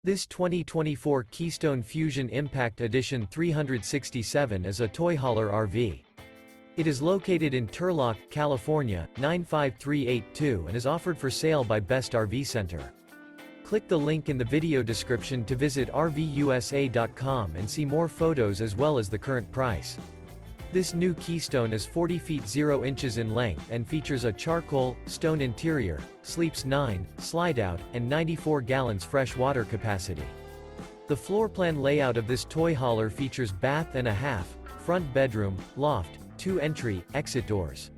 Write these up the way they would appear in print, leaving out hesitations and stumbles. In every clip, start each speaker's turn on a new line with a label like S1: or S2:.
S1: This 2024 Keystone Fuzion Impact Edition 367 is a toy hauler RV. It is located in Turlock, California, 95382 and is offered for sale by Best RV Center. Click the link in the video description to visit RVUSA.com and see more photos as well as the current price. This new Keystone is 40 feet 0 inches in length and features a charcoal, stone interior, sleeps 9, slide-out, and 94 gallons fresh water capacity. The floor plan layout of this toy hauler features bath and a half, front bedroom, loft, 2 entry, exit doors.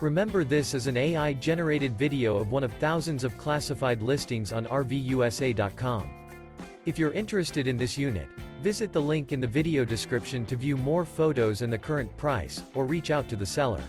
S1: Remember, this is an AI-generated video of one of thousands of classified listings on RVUSA.com. If you're interested in this unit, visit the link in the video description to view more photos and the current price, or reach out to the seller.